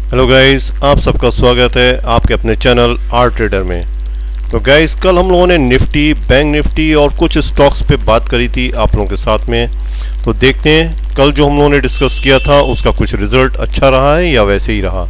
Hello guys, आप सबका स्वागत है आपके अपने चैनल आर ट्रेडर में। तो गाइस, कल हम लोगों ने निफ्टी, बैंक निफ्टी और कुछ स्टॉक्स पे बात करी थी आप लोगों के साथ में। तो देखते हैं कल जो हम लोगों ने डिस्कस किया था उसका कुछ रिजल्ट अच्छा रहा है या वैसे ही रहा।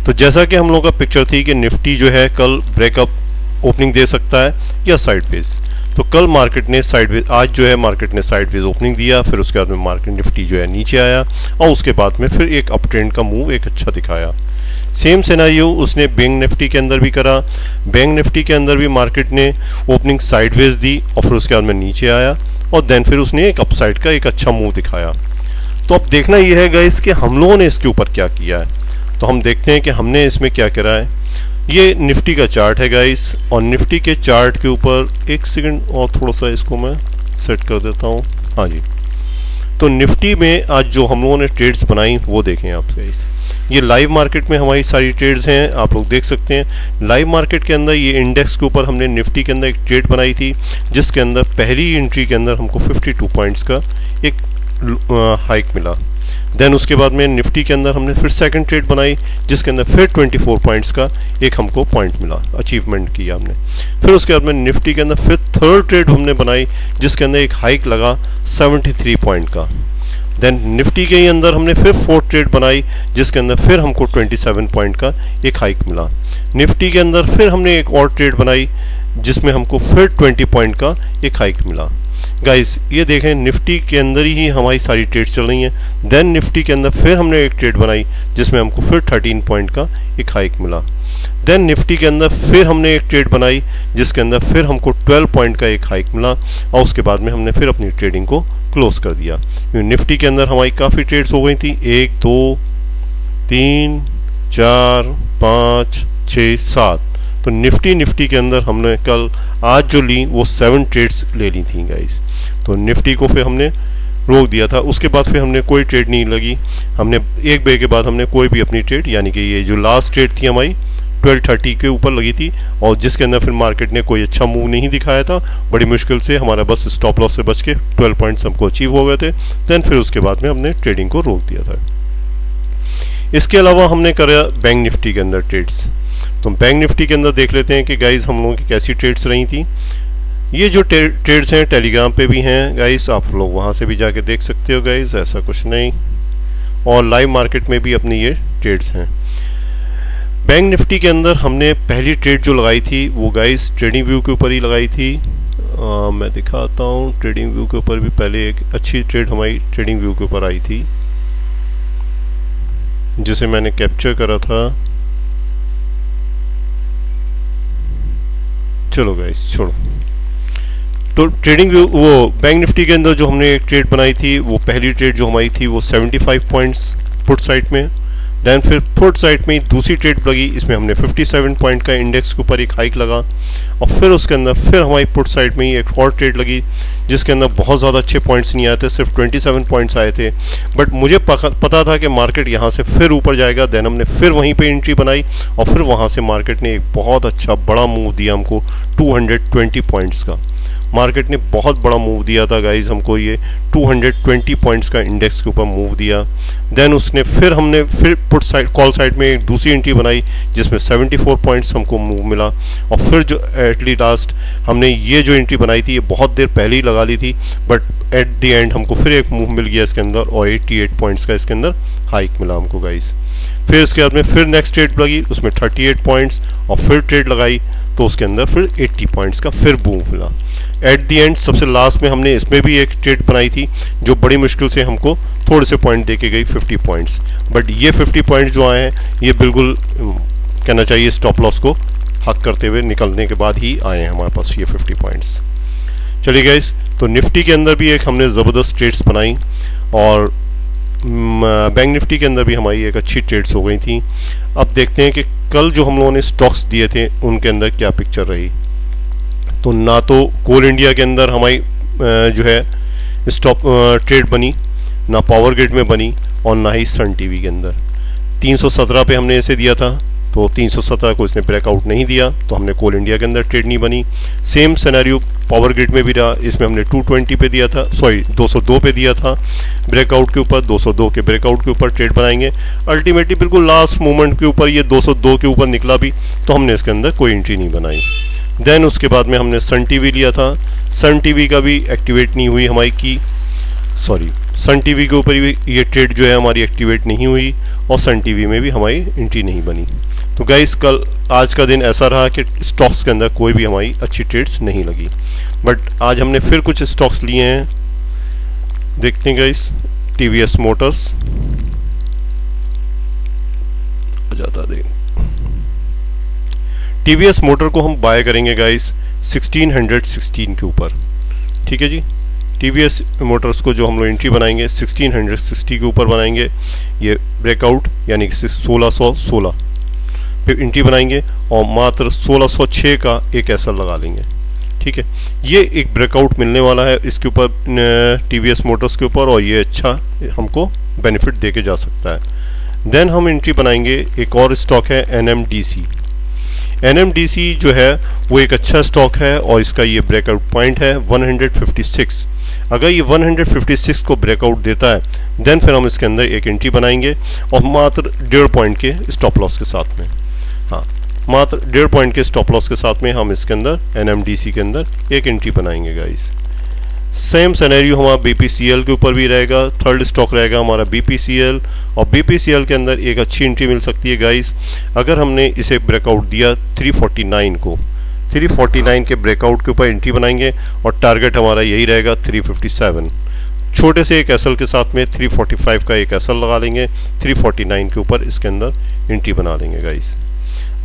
तो जैसा कि हम लोगों का पिक्चर थी कि निफ्टी जो है कल ब्रेकअप ओपनिंग दे सकता है या साइडवेज। तो कल मार्केट ने साइडवेज, आज जो है मार्केट ने साइडवेज ओपनिंग दिया, फिर उसके बाद में मार्केट निफ्टी जो है नीचे आया और उसके बाद में फिर एक अप ट्रेंड का मूव एक अच्छा दिखाया। सेम सिनेरियो उसने बैंक निफ्टी के अंदर भी करा। बैंक निफ्टी के अंदर भी मार्केट ने ओपनिंग साइडवेज दी और फिर उसके बाद में नीचे आया और देन फिर उसने एक अपसाइड का एक अच्छा मूव दिखाया। तो अब देखना यह है गाइस कि हम लोगों ने इसके ऊपर क्या किया है। तो हम देखते हैं कि हमने इसमें क्या करा है। ये निफ्टी का चार्ट है गाइस, और निफ्टी के चार्ट के ऊपर एक सेकंड और थोड़ा सा इसको मैं सेट कर देता हूँ। हाँ जी, तो निफ्टी में आज जो हम लोगों ने ट्रेड्स बनाई वो देखें आप गाइस। ये लाइव मार्केट में हमारी सारी ट्रेड्स हैं, आप लोग देख सकते हैं। लाइव मार्केट के अंदर ये इंडेक्स के ऊपर हमने निफ्टी के अंदर एक ट्रेड बनाई थी जिसके अंदर पहली एंट्री के अंदर हमको 52 पॉइंट्स का एक हाइक मिला। देन उसके बाद में निफ्टी के अंदर हमने फिर सेकंड ट्रेड बनाई जिसके अंदर फिर 24 पॉइंट्स का एक हमको पॉइंट मिला, अचीवमेंट किया हमने। फिर उसके बाद में निफ्टी के अंदर फिर थर्ड ट्रेड हमने बनाई जिसके अंदर एक हाइक लगा 73 पॉइंट का। देन निफ्टी के ही अंदर हमने फिर फोर्थ ट्रेड बनाई जिसके अंदर फिर हमको 27 पॉइंट का एक हाइक मिला। निफ्टी के अंदर फिर हमने एक और ट्रेड बनाई जिसमें हमको फिर 20 पॉइंट का एक हाइक मिला। गाइस ये देखें, निफ्टी के अंदर ही हमारी सारी ट्रेड्स चल रही हैं। देन निफ्टी के अंदर फिर हमने एक ट्रेड बनाई जिसमें हमको फिर 13 पॉइंट का एक हाइक मिला। देन निफ्टी के अंदर फिर हमने एक ट्रेड बनाई जिसके अंदर फिर हमको 12 पॉइंट का एक हाइक मिला और उसके बाद में हमने फिर अपनी ट्रेडिंग को क्लोज कर दिया। निफ्टी के अंदर हमारी काफ़ी ट्रेड्स हो गई थी, 1 2 3 4 5 6 7। तो निफ्टी के अंदर हमने कल आज जो ली वो 7 ट्रेड्स ले ली थी गाइस। तो निफ्टी को फिर हमने रोक दिया था, उसके बाद फिर हमने कोई ट्रेड नहीं लगी। हमने एक बजे के बाद हमने कोई भी अपनी ट्रेड, यानी कि ये जो लास्ट ट्रेड थी हमारी 1230 के ऊपर लगी थी और जिसके अंदर फिर मार्केट ने कोई अच्छा मूव नहीं दिखाया था। बड़ी मुश्किल से हमारा बस स्टॉप लॉस से बच के 12 पॉइंट्स हमको अचीव हो गए थे। देन फिर उसके बाद में हमने ट्रेडिंग को रोक दिया था। इसके अलावा हमने करा बैंक निफ्टी के अंदर ट्रेड्स। तो बैंक निफ्टी के अंदर देख लेते हैं कि गाइस हम लोगों की कैसी ट्रेड्स रही थी। ये जो ट्रेड्स हैं टेलीग्राम पे भी हैं गाइस, आप लोग वहाँ से भी जाके देख सकते हो गाइस, ऐसा कुछ नहीं। और लाइव मार्केट में भी अपनी ये ट्रेड्स हैं। बैंक निफ्टी के अंदर हमने पहली ट्रेड जो लगाई थी वो गाइस ट्रेडिंग व्यू के ऊपर ही लगाई थी। मैं दिखाता हूँ, ट्रेडिंग व्यू के ऊपर भी पहले एक अच्छी ट्रेड हमारी ट्रेडिंग व्यू के ऊपर आई थी जिसे मैंने कैप्चर करा था। चलो गाइस छोड़ो। तो ट्रेडिंग व्यू, वो बैंक निफ्टी के अंदर जो हमने एक ट्रेड बनाई थी वो पहली ट्रेड जो हमारी थी वो 75 पॉइंट्स पुट साइड में। देन फिर पुट साइड में दूसरी ट्रेड लगी, इसमें हमने 57 पॉइंट का इंडेक्स के ऊपर एक हाइक लगा और फिर उसके अंदर फिर हमारी पुट साइड में ही एक और ट्रेड लगी जिसके अंदर बहुत ज़्यादा अच्छे पॉइंट्स नहीं आए थे, सिर्फ 27 पॉइंट्स आए थे। बट मुझे पता था कि मार्केट यहाँ से फिर ऊपर जाएगा। देन हमने फिर वहीं पे एंट्री बनाई और फिर वहाँ से मार्केट ने एक बहुत अच्छा बड़ा मूव दिया हमको 220 पॉइंट्स का। मार्केट ने बहुत बड़ा मूव दिया था गाइज हमको, ये 220 पॉइंट्स का इंडेक्स के ऊपर मूव दिया। देन उसने फिर हमने फिर पुट साइड कॉल साइड में एक दूसरी एंट्री बनाई जिसमें 74 पॉइंट्स हमको मूव मिला और फिर जो एटली लास्ट हमने ये जो एंट्री बनाई थी ये बहुत देर पहले ही लगा ली थी, बट एट द एंड हमको फिर एक मूव मिल गया इसके अंदर और 88 पॉइंट्स का इसके अंदर हाइक मिला हमको गाइज। फिर इसके बाद में फिर नेक्स्ट ट्रेड लगी, उसमें 38 पॉइंट्स और फिर ट्रेड लगाई तो उसके अंदर फिर 80 पॉइंट्स का फिर बूम मिला। एट द एंड सबसे लास्ट में हमने इसमें भी एक ट्रेड बनाई थी जो बड़ी मुश्किल से हमको थोड़े से पॉइंट दे के गई 50 पॉइंट्स। बट ये 50 पॉइंट्स जो आए हैं ये बिल्कुल कहना चाहिए स्टॉप लॉस को हक करते हुए निकलने के बाद ही आए हैं हमारे पास ये 50 पॉइंट्स। चलिए गाइस, तो निफ्टी के अंदर भी एक हमने ज़बरदस्त ट्रेड्स बनाई और बैंक निफ्टी के अंदर भी हमारी एक अच्छी ट्रेड्स हो गई थी। अब देखते हैं कि कल जो हम लोगों ने स्टॉक्स दिए थे उनके अंदर क्या पिक्चर रही। तो ना तो कोल इंडिया के अंदर हमारी जो है स्टॉक ट्रेड बनी, ना पावर ग्रिड में बनी और ना ही सन टीवी के अंदर। 317 पे हमने इसे दिया था तो 317 को इसने ब्रेकआउट नहीं दिया तो हमने कोल इंडिया के अंदर ट्रेड नहीं बनी। सेम सिनेरियो पावर ग्रिड में भी रहा, इसमें हमने 220 पे दिया था, सॉरी 202 पे दिया था ब्रेकआउट के ऊपर, 202 के ब्रेकआउट के ऊपर ट्रेड बनाएंगे। अल्टीमेटली बिल्कुल लास्ट मोमेंट के ऊपर ये 202 के ऊपर निकला भी, तो हमने इसके अंदर कोई एंट्री नहीं बनाई। देन उसके बाद में हमने सन टीवी लिया था, सन टीवी का भी एक्टिवेट नहीं हुई हमारी की, सॉरी सन टीवी के ऊपर भी ये ट्रेड जो है हमारी एक्टिवेट नहीं हुई और सन टीवी में भी हमारी एंट्री नहीं बनी। तो गाइस कल आज का दिन ऐसा रहा कि स्टॉक्स के अंदर कोई भी हमारी अच्छी ट्रेड्स नहीं लगी, बट आज हमने फिर कुछ स्टॉक्स लिए हैं। देखते हैं गाइस, टीवीएस मोटर्स आ जाता देख, टीवीएस मोटर को हम बाय करेंगे गाइस 1616 के ऊपर, ठीक है जी। टीवीएस मोटर्स को जो हम लोग एंट्री बनाएंगे 1660 के ऊपर बनाएंगे, ये ब्रेकआउट यानी कि 1616 पे एंट्री बनाएंगे और मात्र 1606 का एक एसएल लगा लेंगे, ठीक है। ये एक ब्रेकआउट मिलने वाला है इसके ऊपर टीवीएस मोटर्स के ऊपर और ये अच्छा हमको बेनिफिट दे के जा सकता है। देन हम एंट्री बनाएंगे, एक और स्टॉक है एनएमडीसी। एनएमडीसी जो है वो एक अच्छा स्टॉक है और इसका ये ब्रेकआउट पॉइंट है 156। अगर ये 156 को ब्रेकआउट देता है देन फिर हम इसके अंदर एक एंट्री बनाएंगे और मात्र 1.5 पॉइंट के स्टॉप लॉस के साथ में, हाँ मात्र 1.5 पॉइंट के स्टॉप लॉस के साथ में हम इसके अंदर एनएमडीसी के अंदर एक एंट्री बनाएंगे गाइस। सेम सिनेरियो हमारा बीपीसीएल के ऊपर भी रहेगा, थर्ड स्टॉक रहेगा हमारा बीपीसीएल और बीपीसीएल के अंदर एक अच्छी एंट्री मिल सकती है गाइस अगर हमने इसे ब्रेकआउट दिया 349 को, 349 के ब्रेकआउट के ऊपर एंट्री बनाएंगे और टारगेट हमारा यही रहेगा 357। छोटे से एक एसएल के साथ में 345 का एक एसएल लगा लेंगे, 349 के ऊपर इसके अंदर एंट्री बना लेंगे गाइस।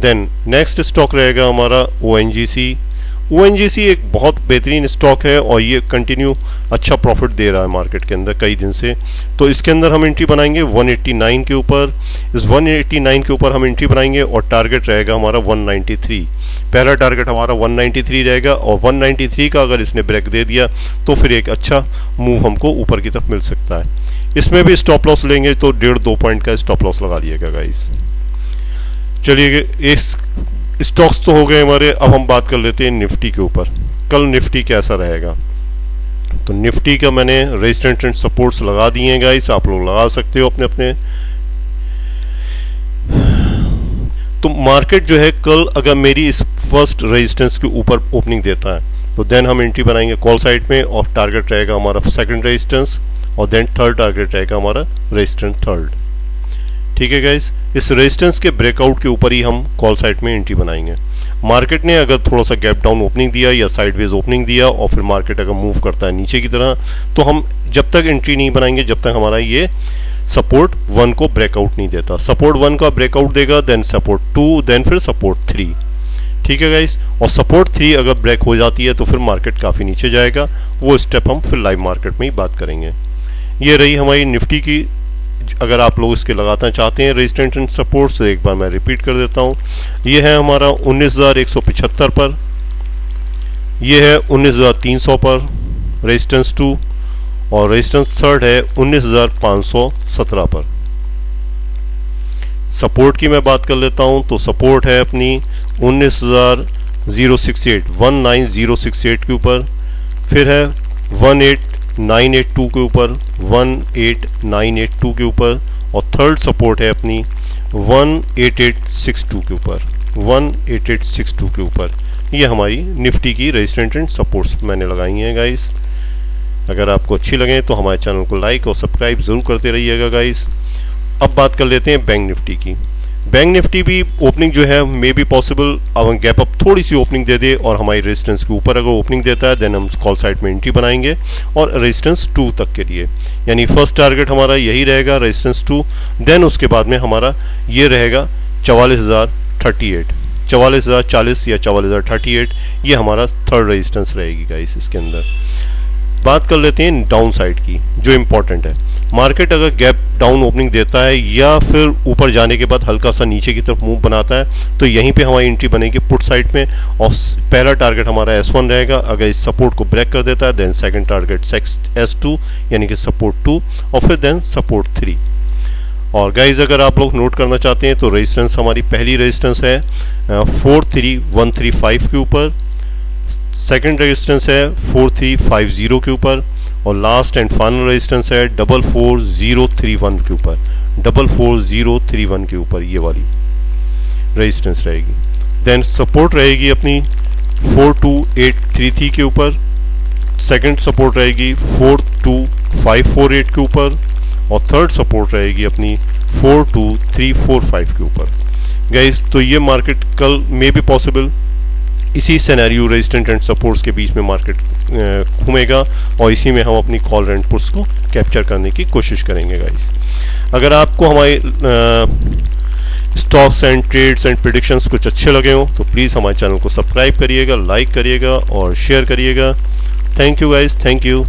देन नेक्स्ट स्टॉक रहेगा हमारा ओएनजीसी। ओएनजीसी एक बहुत बेहतरीन स्टॉक है और ये कंटिन्यू अच्छा प्रॉफिट दे रहा है मार्केट के अंदर कई दिन से, तो इसके अंदर हम एंट्री बनाएंगे 189 के ऊपर। इस 189 के ऊपर हम एंट्री बनाएंगे और टारगेट रहेगा हमारा 193। पहला टारगेट हमारा 193 रहेगा और 193 का अगर इसने ब्रेक दे दिया तो फिर एक अच्छा मूव हमको ऊपर की तरफ मिल सकता है। इसमें भी स्टॉप लॉस लेंगे तो 1.5-2 पॉइंट का स्टॉप लॉस लगा लिएगा गाइस। चलिए इस स्टॉक्स तो हो गए हमारे, अब हम बात कर लेते हैं निफ्टी के ऊपर। कल निफ्टी कैसा रहेगा, तो निफ्टी का मैंने रेजिस्टेंस एंड सपोर्ट्स लगा दिए हैं गाइस, आप लोग लगा सकते हो अपने अपने। तो मार्केट जो है कल अगर मेरी इस फर्स्ट रेजिस्टेंस के ऊपर ओपनिंग देता है तो देन हम एंट्री बनाएंगे कॉल साइड में और टारगेट रहेगा हमारा सेकंड रेजिस्टेंस और देन थर्ड टारगेट रहेगा हमारा रेजिस्टेंस थर्ड, ठीक है गाइस। इस रेजिस्टेंस के ब्रेकआउट के ऊपर ही हम कॉल साइड में एंट्री बनाएंगे। मार्केट ने अगर थोड़ा सा गैप डाउन ओपनिंग दिया या साइडवेज ओपनिंग दिया और फिर मार्केट अगर मूव करता है नीचे की तरह तो हम जब तक एंट्री नहीं बनाएंगे जब तक हमारा ये सपोर्ट 1 को ब्रेकआउट नहीं देता। सपोर्ट 1 का ब्रेकआउट देगा देन सपोर्ट 2 देन फिर सपोर्ट 3, ठीक है गाइस। और सपोर्ट 3 अगर ब्रेक हो जाती है तो फिर मार्केट काफ़ी नीचे जाएगा, वो स्टेप हम फिर लाइव मार्केट में ही बात करेंगे। ये रही हमारी निफ्टी की, अगर आप लोग इसके लगाना चाहते हैं रेजिस्टेंस एंड सपोर्ट से एक बार मैं रिपीट कर देता हूँ। ये है हमारा 19,175 पर, ये है 19,300 पर रेजिस्टेंस 2 और रेजिस्टेंस थर्ड है 19,517 पर। सपोर्ट की मैं बात कर लेता हूँ तो सपोर्ट है अपनी 19,068 के ऊपर, फिर है 18,982 के ऊपर, 18,982 के ऊपर और थर्ड सपोर्ट है अपनी 18,862 के ऊपर, 18,862 के ऊपर। ये हमारी निफ्टी की रेजिस्टेंस एंड सपोर्ट्स मैंने लगाई हैं गाइस। अगर आपको अच्छी लगे तो हमारे चैनल को लाइक और सब्सक्राइब ज़रूर करते रहिएगा गाइस। अब बात कर लेते हैं बैंक निफ्टी की। बैंक निफ्टी भी ओपनिंग जो है मे बी पॉसिबल अब गैप अप थोड़ी सी ओपनिंग दे दे और हमारी रेजिस्टेंस के ऊपर अगर ओपनिंग देता है देन हम कॉल साइड में एंट्री बनाएंगे और रेजिस्टेंस 2 तक के लिए, यानी फर्स्ट टारगेट हमारा यही रहेगा रेजिस्टेंस 2। देन उसके बाद में हमारा ये रहेगा 44,038, 44,040 या 44,038, ये हमारा थर्ड रेजिस्टेंस रहेगी गाइस। इसके अंदर बात कर लेते हैं डाउन साइड की जो इम्पोर्टेंट है। मार्केट अगर गैप डाउन ओपनिंग देता है या फिर ऊपर जाने के बाद हल्का सा नीचे की तरफ मूव बनाता है तो यहीं पे हमारी एंट्री बनेगी पुट साइड में और पहला टारगेट हमारा S1 रहेगा। अगर इस सपोर्ट को ब्रेक कर देता है देन सेकंड टारगेट S2 यानी कि सपोर्ट 2 और फिर देन सपोर्ट 3। और गाइज अगर आप लोग नोट करना चाहते हैं तो रेजिस्टेंस हमारी पहली रेजिस्टेंस है 43,135 के ऊपर, सेकंड रेजिस्टेंस है 4350 के ऊपर, और लास्ट एंड फाइनल रेजिस्टेंस है 44031 के ऊपर, 44031 के ऊपर ये वाली रेजिस्टेंस रहेगी। देन सपोर्ट रहेगी अपनी 42833 के ऊपर, सेकंड सपोर्ट रहेगी 42548 के ऊपर, और थर्ड सपोर्ट रहेगी अपनी 42345 के ऊपर। गाइस तो ये मार्केट कल मे बी पॉसिबल इसी सिनेरियो रेजिस्टेंट एंड सपोर्ट्स के बीच में मार्केट घूमेगा, और इसी में हम अपनी कॉल एंड पुट्स को कैप्चर करने की कोशिश करेंगे। गाइस अगर आपको हमारे stocks and trades and predictions कुछ अच्छे लगे हो तो प्लीज़ हमारे चैनल को सब्सक्राइब करिएगा, लाइक करिएगा और शेयर करिएगा। Thank you guys, thank you.